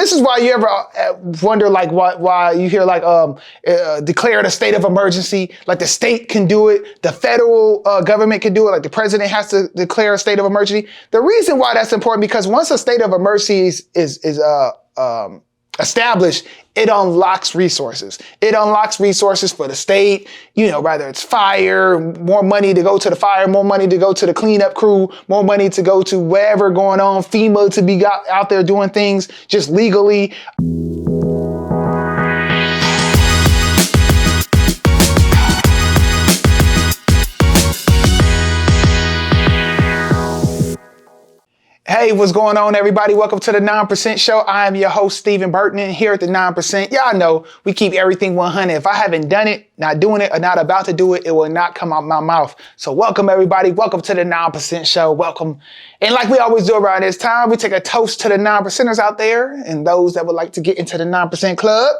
this is why you ever wonder like why you hear like declared a state of emergency, like the state can do it, the federal government can do it, like the president has to declare a state of emergency. The reason why that's important, because once a state of emergency is established, it unlocks resources. It unlocks resources for the state, whether it's fire, more money to go to the fire, more money to go to the cleanup crew, more money to go to whatever going on, FEMA to be out there doing things just legally. Hey, what's going on, everybody? Welcome to the 9% Show. I am your host, Steven Burton, and here at the 9%, y'all know we keep everything 100. If I haven't done it, not doing it, or not about to do it, it will not come out my mouth. So welcome, everybody. Welcome to the 9% Show. Welcome. And like we always do around this time, we take a toast to the 9%ers out there and those that would like to get into the 9% Club.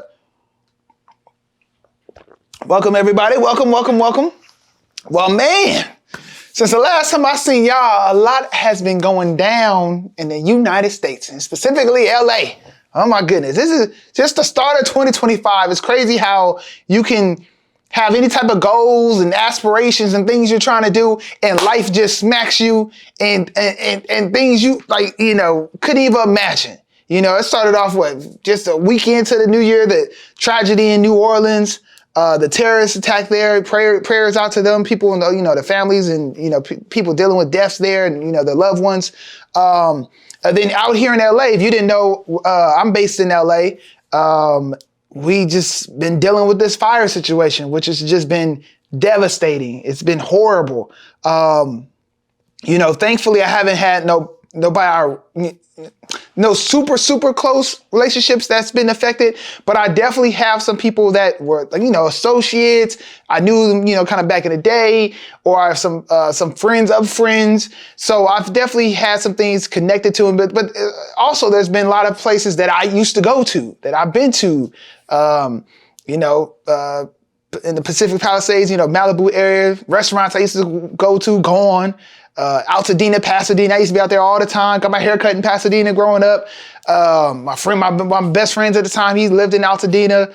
Welcome, everybody. Welcome, welcome, welcome. Well, man. Since the last time I seen y'all, a lot has been going down in the United States, and specifically LA. Oh my goodness. This is just the start of 2025. It's crazy how you can have any type of goals and aspirations and things you're trying to do, and life just smacks you and things you couldn't even imagine. It started off just a week into the new year, the tragedy in New Orleans. The terrorist attack there, prayers out to them, people, the families and, people dealing with deaths there and, their loved ones. And then out here in LA, if you didn't know, I'm based in LA. We just been dealing with this fire situation, which has just been devastating. It's been horrible. Thankfully I haven't had no super close relationships that's been affected, but I definitely have some people that were associates. I knew them, kind of back in the day, or some friends of friends. So I've definitely had some things connected to them, but also there's been a lot of places that I used to go to, that I've been to, in the Pacific Palisades, Malibu area, restaurants I used to go to, gone. Altadena, Pasadena. I used to be out there all the time. Got my hair cut in Pasadena growing up. My best friends at the time, he lived in Altadena.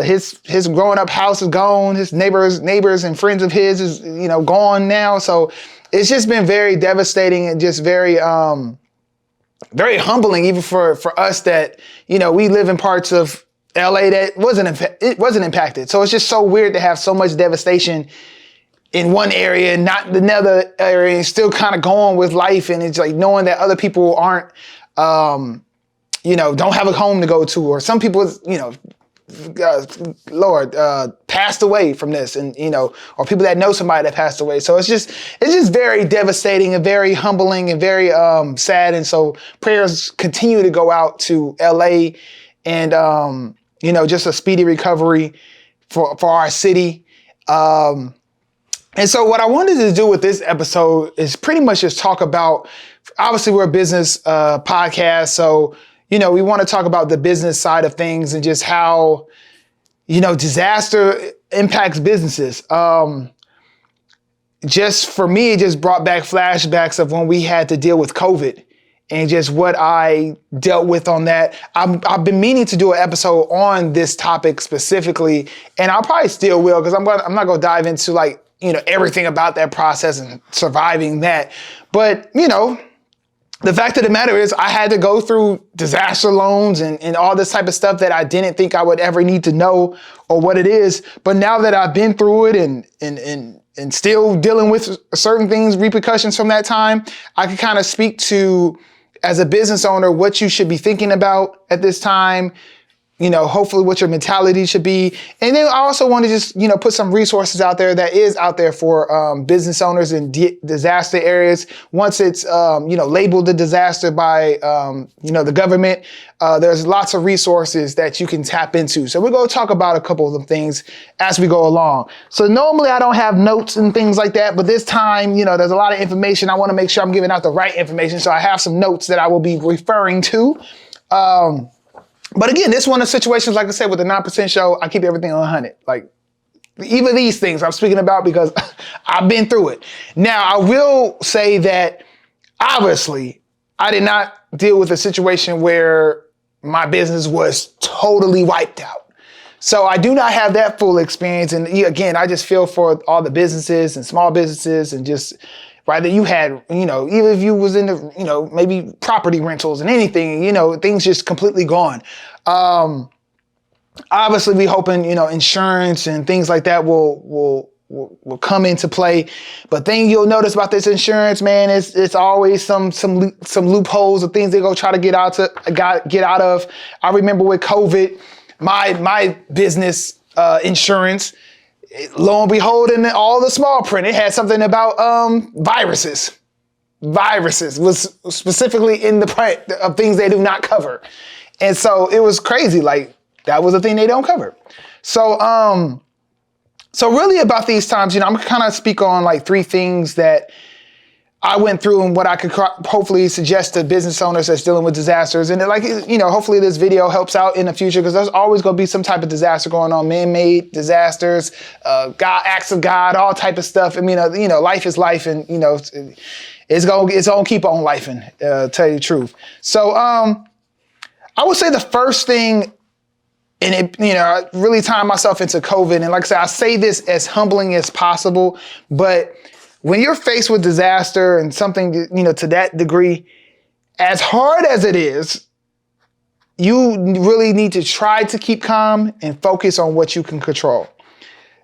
His growing up house is gone. His neighbors and friends of his is, gone now. So it's just been very devastating and just very, very humbling, even for us that, we live in parts of LA that wasn't impacted. So it's just so weird to have so much devastation in one area, not another area, and still kind of going with life. And it's like knowing that other people aren't, don't have a home to go to, or some people, passed away from this, and, or people that know somebody that passed away. So it's just very devastating and very humbling and very sad. And so prayers continue to go out to LA and, just a speedy recovery for our city. And so what I wanted to do with this episode is pretty much just talk about, obviously we're a business podcast. So, we want to talk about the business side of things and just how, disaster impacts businesses. Just for me, it just brought back flashbacks of when we had to deal with COVID and just what I dealt with on that. I've been meaning to do an episode on this topic specifically, and I'll probably still will, because I'm not going to dive into everything about that process and surviving that. But, the fact of the matter is I had to go through disaster loans and all this type of stuff that I didn't think I would ever need to know or what it is. But now that I've been through it and still dealing with certain things, repercussions from that time, I can kind of speak to, as a business owner, what you should be thinking about at this time, hopefully what your mentality should be. And then I also want to just, put some resources out there that is out there for business owners in disaster areas. Once it's, labeled a disaster by, the government, there's lots of resources that you can tap into. So we're going to talk about a couple of them things as we go along. So normally I don't have notes and things like that, but this time, there's a lot of information. I want to make sure I'm giving out the right information. So I have some notes that I will be referring to. But again, this one of the situations, like I said, with the 9% Show, I keep everything on 100. Like, even these things I'm speaking about because I've been through it. Now, I will say that, obviously, I did not deal with a situation where my business was totally wiped out. So I do not have that full experience. And again, I just feel for all the businesses and small businesses and just, right, that you had, even if you was in the, maybe property rentals and anything, things just completely gone. Obviously we hoping, insurance and things like that will come into play. But thing you'll notice about this insurance, man, it's always some loopholes or things they go try to get out of. I remember with COVID, my business insurance, lo and behold, in all the small print, it had something about viruses. Viruses was specifically in the print of things they do not cover. And so it was crazy. Like, that was a thing they don't cover. So really about these times, I'm gonna kind of speak on like 3 things that I went through and what I could hopefully suggest to business owners that's dealing with disasters. And hopefully this video helps out in the future, because there's always going to be some type of disaster going on, man-made disasters, acts of God, all type of stuff. I mean, life is life, and it's gonna keep on lifing, tell you the truth. So I would say the first thing, and I really tied myself into COVID. And like I said, I say this as humbling as possible, but when you're faced with disaster and something, to that degree, as hard as it is, you really need to try to keep calm and focus on what you can control.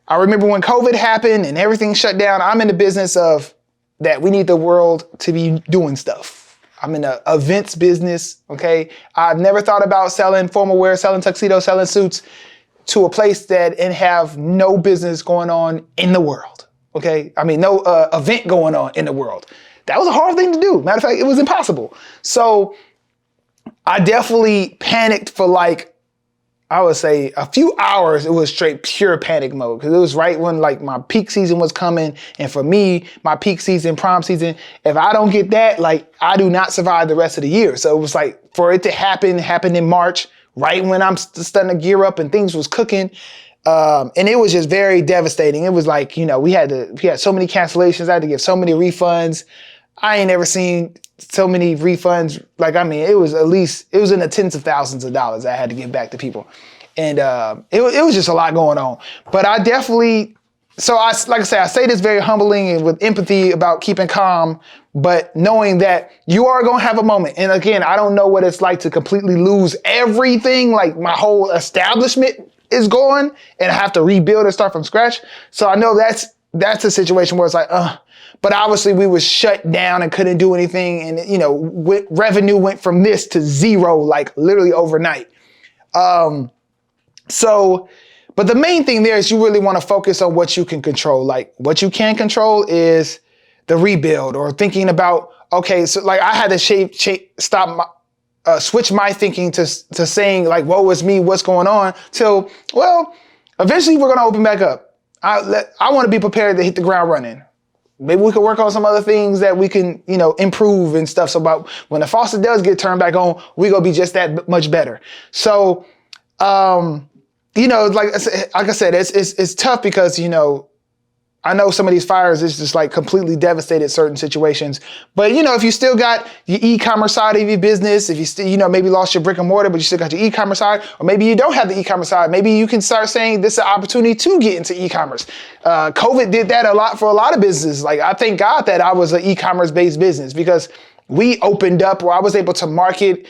I remember when COVID happened and everything shut down, I'm in the business of that we need the world to be doing stuff. I'm in an events business, okay? I've never thought about selling formal wear, selling tuxedos, selling suits to a place that and have no business going on in the world, okay? I mean, no event going on in the world. That was a hard thing to do. Matter of fact, it was impossible. So I definitely panicked for I would say a few hours. It was straight pure panic mode, because it was right when my peak season was coming. And for me, my peak season, prom season, if I don't get that, I do not survive the rest of the year. So it was for it to happen in March, right when I'm starting to gear up and things was cooking. And it was just very devastating. It was we had so many cancellations. I had to give so many refunds. I ain't never seen so many refunds. It was in the tens of thousands of dollars I had to give back to people. And it was just a lot going on. But I definitely, I say this very humbling and with empathy about keeping calm, but knowing that you are going to have a moment. And again, I don't know what it's like to completely lose everything. My whole establishment is gone and I have to rebuild and start from scratch. So I know that's a situation where it's but obviously we was shut down and couldn't do anything. And, revenue went from this to zero, literally overnight. But the main thing there is you really want to focus on what you can control. What you can control is the rebuild, or thinking about, okay, so I had to switch my thinking to saying woe is me, what's going on, till, eventually we're going to open back up. I want to be prepared to hit the ground running. Maybe we could work on some other things that we can, improve and stuff. So about when the faucet does get turned back on, we're going to be just that much better. So, like I said, it's tough because, I know some of these fires is just completely devastated certain situations. But, if you still got your e-commerce side of your business, if you still, maybe lost your brick and mortar, but you still got your e-commerce side, or maybe you don't have the e-commerce side, maybe you can start saying this is an opportunity to get into e-commerce. COVID did that a lot for a lot of businesses. I thank God that I was an e-commerce based business, because we opened up where I was able to market,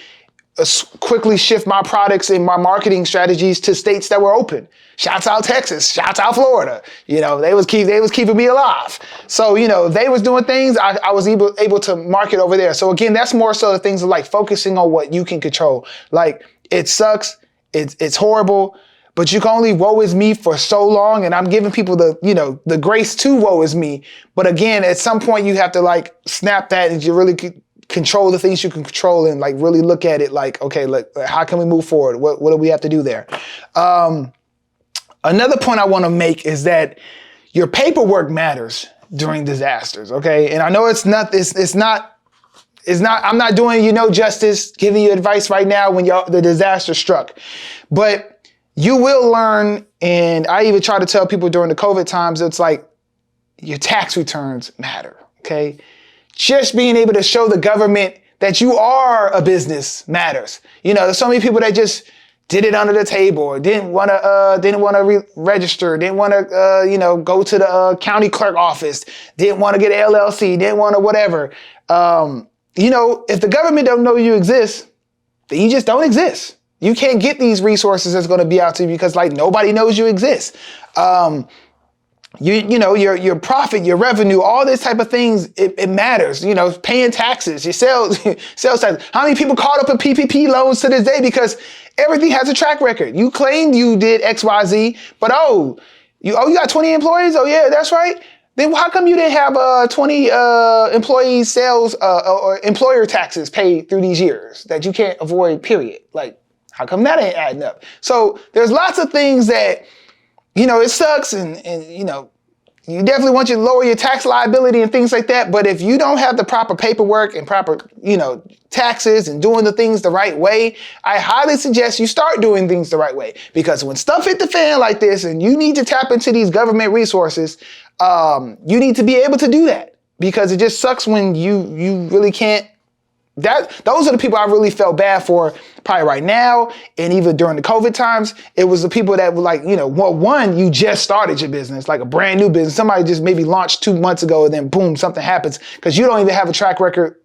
quickly shift my products and my marketing strategies to states that were open. Shouts out Texas, shouts out Florida. They was keeping me alive. So, they was doing things, I was able to market over there. So again, that's more so the things of focusing on what you can control. It sucks, it's horrible, but you can only woe is me for so long. And I'm giving people the grace to woe is me. But again, at some point you have to snap that and you really control the things you can control and really look at it okay, look, how can we move forward? What do we have to do there? Another point I want to make is that your paperwork matters during disasters, okay? And I know it's not, I'm not doing you no justice, giving you advice right now when the disaster struck. But you will learn, and I even try to tell people during the COVID times, it's your tax returns matter, okay? Just being able to show the government that you are a business matters. There's so many people that just did it under the table, or didn't want to register, didn't want to go to the county clerk office, didn't want to get an LLC, didn't want to whatever. If the government don't know you exist, then you just don't exist. You can't get these resources that's going to be out to you because nobody knows you exist. Your profit, your revenue, all this type of things, it matters. Paying taxes, your sales tax. How many people caught up in PPP loans to this day because everything has a track record? You claimed you did X, Y, Z, but you got 20 employees? Oh yeah, that's right. Then how come you didn't have 20 employee sales or employer taxes paid through these years that you can't avoid, period? How come that ain't adding up? So there's lots of things that, it sucks and you definitely want you to lower your tax liability and things like that. But if you don't have the proper paperwork and proper, taxes and doing the things the right way, I highly suggest you start doing things the right way. Because when stuff hit the fan like this and you need to tap into these government resources, you need to be able to do that, because it just sucks when you really can't. Those are the people I really felt bad for probably right now, and even during the COVID times. It was the people that were you just started your business, like a brand new business. Somebody just maybe launched 2 months ago and then boom, something happens because you don't even have a track record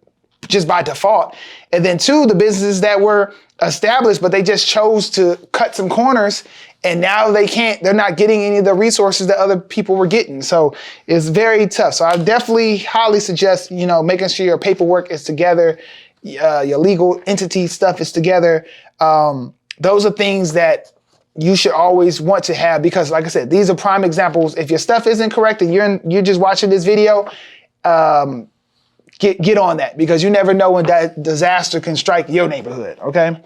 just by default. And then 2, the businesses that were established, but they just chose to cut some corners, and now they're not getting any of the resources that other people were getting. So it's very tough. So I definitely highly suggest, making sure your paperwork is together, your legal entity stuff is together. Those are things that you should always want to have, because like I said, these are prime examples. If your stuff isn't correct and you're just watching this video, get on that, because you never know when that disaster can strike your neighborhood. Okay.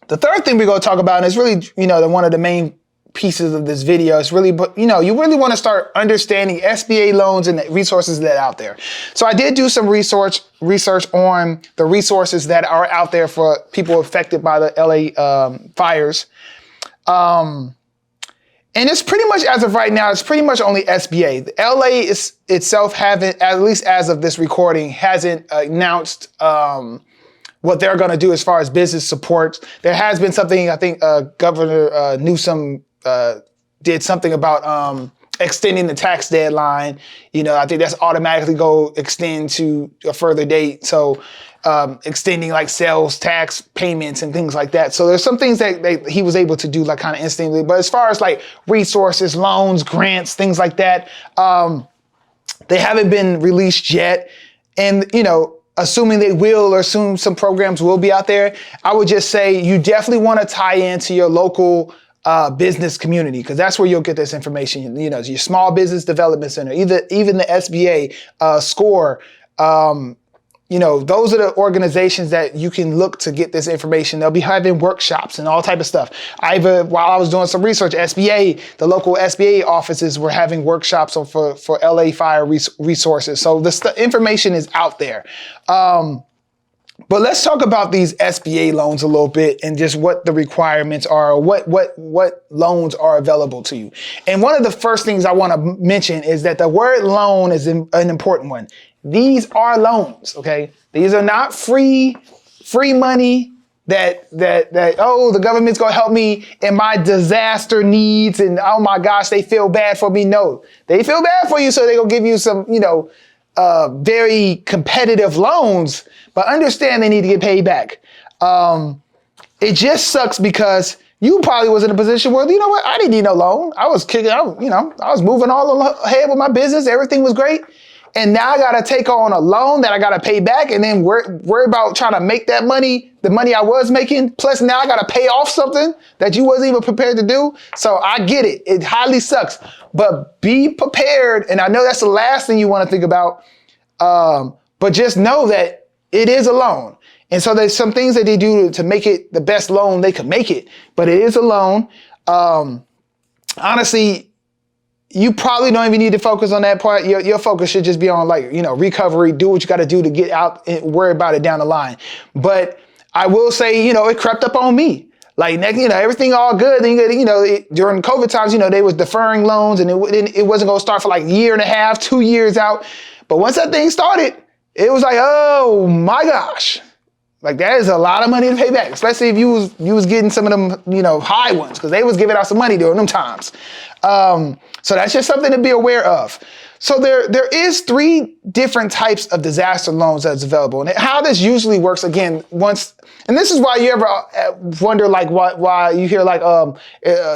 The third thing we're going to talk about, and it's really, one of the main pieces of this video, is really, you really want to start understanding SBA loans and the resources that are out there. So I did do some research on the resources that are out there for people affected by the LA fires. And it's pretty much, as of right now, it's pretty much only SBA. The LA itself haven't, at least as of this recording, hasn't announced what they're going to do as far as business support. There has been something, I think Governor Newsom did something about extending the tax deadline. I think that's automatically go extend to a further date. So extending like sales tax payments and things like that. So there's some things that he was able to do kind of instantly. But as far as resources, loans, grants, things like that, they haven't been released yet. And, assuming they will, or assume some programs will be out there, I would just say you definitely want to tie into your local business community, because that's where you'll get this information. Your small business development center, even the SBA, SCORE. Those are the organizations that you can look to get this information. They'll be having workshops and all type of stuff. While I was doing some research, the local SBA offices were having workshops for LA fire resources. So the information is out there. But let's talk about these SBA loans a little bit and just what the requirements are, or what loans are available to you. And one of the first things I want to mention is that the word loan is an important one. These are loans, okay? These are not free money that the government's gonna help me in my disaster needs, and oh my gosh, they feel bad for me. No, they feel bad for you, so they're gonna give you some, very competitive loans, but understand they need to get paid back. It just sucks because you probably was in a position where, I didn't need no loan. I was I was moving all ahead with my business. Everything was great. And now I got to take on a loan that I got to pay back, and then worry about trying to make that money, the money I was making. Plus now I got to pay off something that you wasn't even prepared to do. So I get it. It highly sucks, but be prepared. And I know that's the last thing you want to think about. But just know that it is a loan. And so there's some things that they do to make it the best loan they could make it, but it is a loan. Honestly, you probably don't even need to focus on that part. Your focus should just be on recovery, do what you got to do to get out and worry about it down the line. But I will say, it crept up on me. Everything all good. Then, during COVID times, they was deferring loans, and it wasn't going to start for a year and a half, 2 years out. But once that thing started, it was like, oh my gosh. Like that is a lot of money to pay back, especially if you was getting some of them, high ones, because they was giving out some money during them times. So that's just something to be aware of. So there is 3 different types of disaster loans that's available. And how this usually works, again, and this is why you ever wonder like why you hear like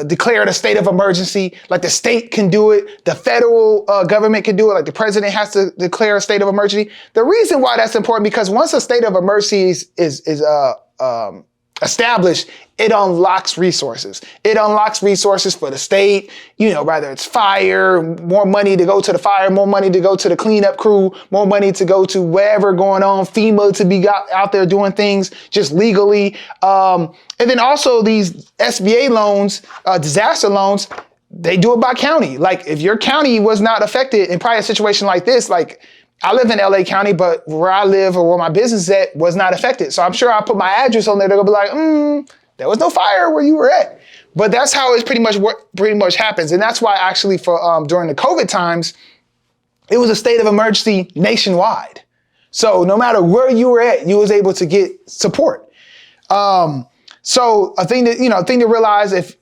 declared a state of emergency, like the state can do it, the federal government can do it, like the president has to declare a state of emergency. The reason why that's important, because once a state of emergency is established, it unlocks resources. It unlocks resources for the state, whether it's fire, more money to go to the fire, more money to go to the cleanup crew, more money to go to whatever going on, FEMA to be out there doing things just legally. And then also these SBA loans, disaster loans, they do it by county. Like if your county was not affected in probably a situation like this, like I live in LA County, but where I live or where my business is at was not affected. So I'm sure I'll put my address on there. They're gonna be like, there was no fire where you were at. But that's how it's pretty much happens. And that's why actually for during the COVID times, it was a state of emergency nationwide. So no matter where you were at, you was able to get support. So a thing to realize, if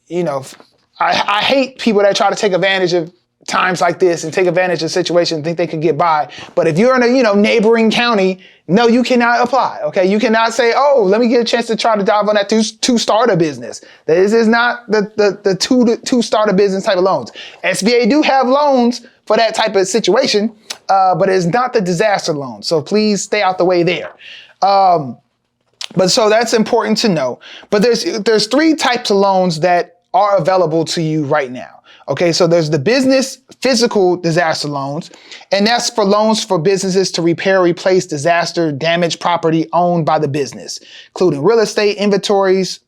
I hate people that try to take advantage of times like this and take advantage of situations and think they can get by. But if you're in a neighboring county, no, you cannot apply. Okay, you cannot say, oh, let me get a chance to try to dive on that to start a business. This is not the to start a business type of loans. SBA do have loans for that type of situation, but it's not the disaster loan. So please stay out the way there. But so that's important to know. But there's 3 types of loans that are available to you right now. Okay, so there's the business physical disaster loans, and that's for loans for businesses to repair, replace disaster damaged property owned by the business, including real estate, inventories,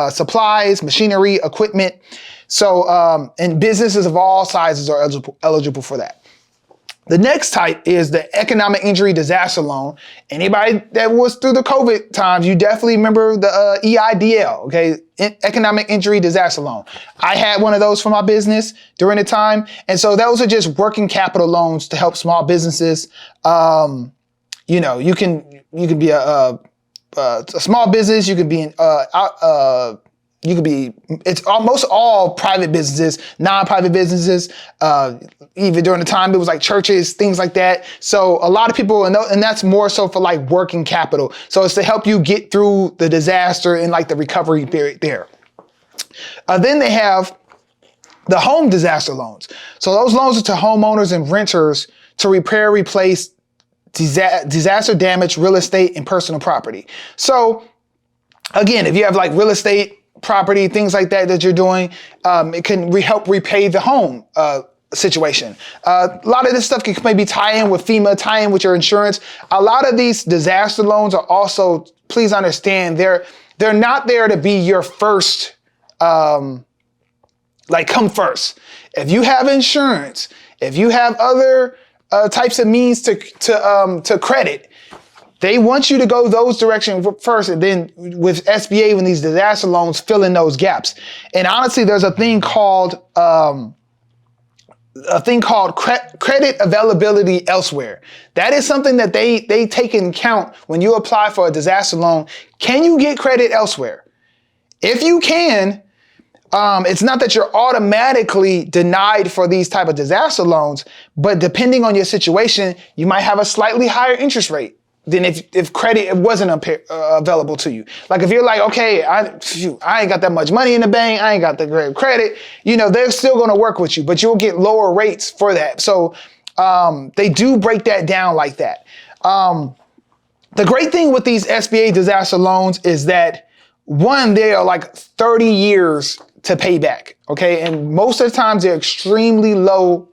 supplies, machinery, equipment. So, and businesses of all sizes are eligible for that. The next type is the economic injury disaster loan. Anybody that was through the COVID times, you definitely remember the EIDL, okay? Economic injury disaster loan. I had one of those for my business during the time. And so those are just working capital loans to help small businesses. You can be a small business, you could be it's almost all private businesses, non-private businesses. Even during the time, it was like churches, things like that. So a lot of people, and that's more so for like working capital. So it's to help you get through the disaster and like the recovery period there. Then they have the home disaster loans. So those loans are to homeowners and renters to repair, replace disaster damaged real estate and personal property. So again, if you have like real estate, property, things like that you're doing, it can help repay the home situation. A lot of this stuff can maybe tie in with FEMA, tie in with your insurance. A lot of these disaster loans are also, please understand, they're not there to be your first, come first. If you have insurance, if you have other types of means to credit, they want you to go those directions first, and then with SBA, when these disaster loans, fill in those gaps. And honestly, there's a thing called credit availability elsewhere. That is something that they take into account when you apply for a disaster loan. Can you get credit elsewhere? If you can, it's not that you're automatically denied for these type of disaster loans, but depending on your situation, you might have a slightly higher interest rate than if credit wasn't available to you. Like if you're like, okay, I ain't got that much money in the bank, I ain't got the great credit, they're still gonna work with you, but you'll get lower rates for that. So they do break that down like that. The great thing with these SBA disaster loans is that, one, they are like 30 years to pay back, okay? And most of the times they're extremely low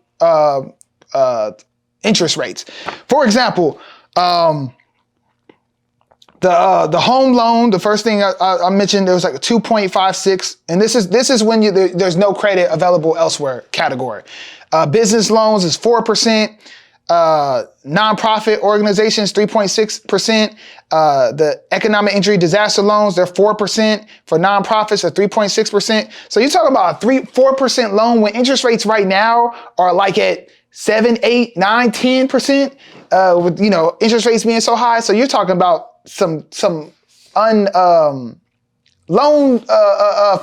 interest rates. For example, the home loan, the first thing I mentioned, there was like a 2.56, and this is when there's no credit available elsewhere category. Business loans is 4%. Nonprofit organizations 3.6%. The economic injury disaster loans, they're 4%. For nonprofits, are 3.6%. So you're talking about a 4% loan when interest rates right now are like at 7, 8, 9, 10%. with interest rates being so high. So you're talking about some loan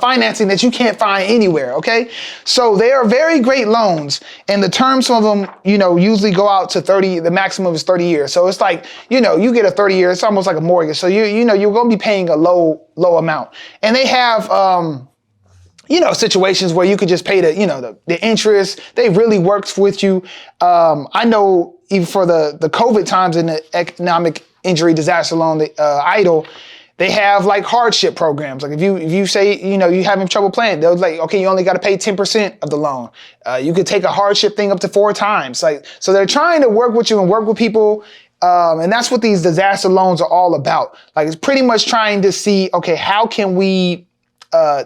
financing that you can't find anywhere. Okay, so they are very great loans, and the terms of them usually go out to 30. The maximum is 30 years. So it's like you get a 30 year. It's almost like a mortgage. So you're going to be paying a low amount, and they have situations where you could just pay the interest. They really works with you. I know even for the COVID times in the economic injury disaster loan, the EIDL, they have like hardship programs. Like if you say, you having trouble paying, they'll like, okay, you only got to pay 10% of the loan. You could take a hardship thing up to 4 times. Like, so they're trying to work with you and work with people. And that's what these disaster loans are all about. Like it's pretty much trying to see, okay, how can we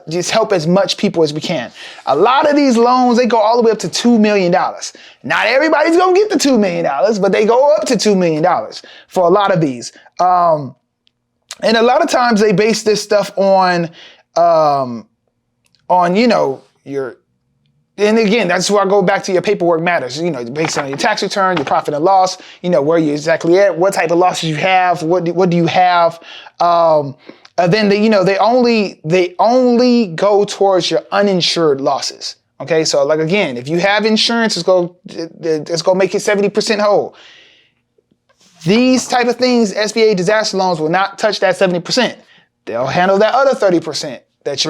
just help as much people as we can. A lot of these loans, they go all the way up to $2 million. Not everybody's going to get the $2 million, but they go up to $2 million for a lot of these. And a lot of times they base this stuff on your, and again, that's where I go back to your paperwork matters. Based on your tax return, your profit and loss, where you exactly at, what type of losses you have, what do you have. Then they only go towards your uninsured losses. Okay, so like again, if you have insurance, it's gonna make you 70% whole. These type of things, SBA disaster loans will not touch that 70%. They'll handle that other 30% that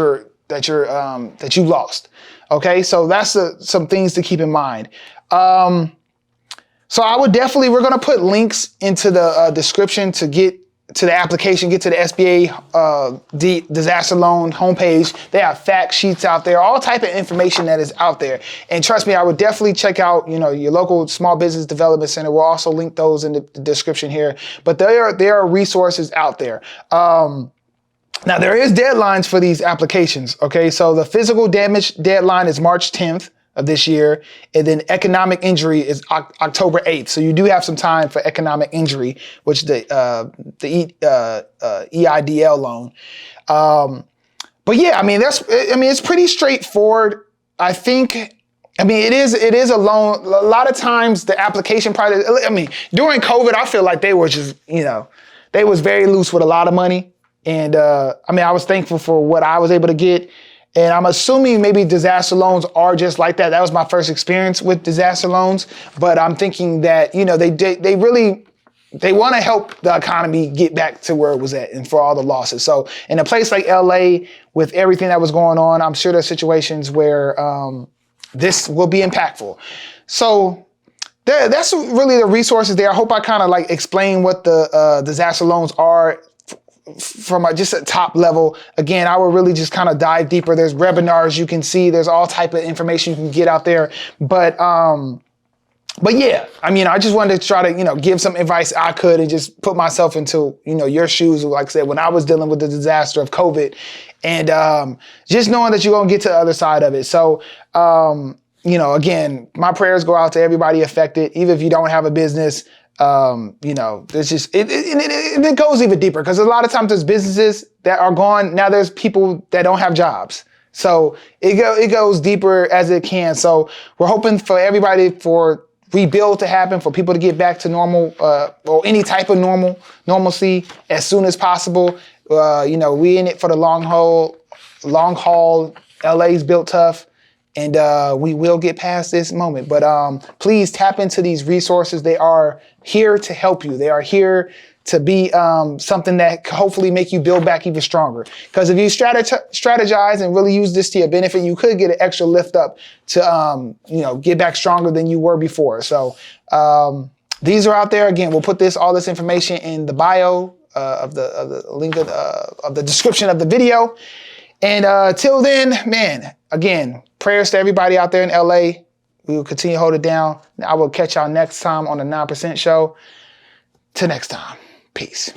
you lost. Okay, so that's some things to keep in mind. So I would definitely, we're gonna put links into the description to get to the application, get to the SBA disaster loan homepage. They have fact sheets out there, all type of information that is out there. And trust me, I would definitely check out, your local small business development center. We'll also link those in the description here. But there are resources out there. Now there is deadlines for these applications. Okay, so the physical damage deadline is March 10th. Of this year, and then economic injury is October 8th. So you do have some time for economic injury, which the EIDL loan. But yeah, it's pretty straightforward. I think, it is a loan. A lot of times the application process, during COVID, I feel like they were just, they was very loose with a lot of money. And I was thankful for what I was able to get. And I'm assuming maybe disaster loans are just like that. That was my first experience with disaster loans. But I'm thinking that, they want to help the economy get back to where it was at and for all the losses. So in a place like LA, with everything that was going on, I'm sure there's situations where this will be impactful. So that's really the resources there. I hope I kind of like explain what the disaster loans are from just a top level. Again, I will really just kind of dive deeper. There's webinars you can see. There's all type of information you can get out there. But yeah, I just wanted to try to, give some advice I could and just put myself into, your shoes. Like I said, when I was dealing with the disaster of COVID and just knowing that you're going to get to the other side of it. So, again, my prayers go out to everybody affected, even if you don't have a business. There's just, it goes even deeper because a lot of times there's businesses that are gone. Now there's people that don't have jobs. So it goes deeper as it can. So we're hoping for everybody for rebuild to happen, for people to get back to normal, or any type of normalcy as soon as possible. We in it for the long haul. LA's built tough. And we will get past this moment. But please tap into these resources. They are here to help you. They are here to be something that hopefully make you build back even stronger. Because if you strategize and really use this to your benefit, you could get an extra lift up to get back stronger than you were before. So these are out there. Again, we'll put all this information in the bio of the link of the description of the video. And till then, man, again, prayers to everybody out there in LA. We will continue to hold it down. I will catch y'all next time on the 9% Show. Till next time, peace.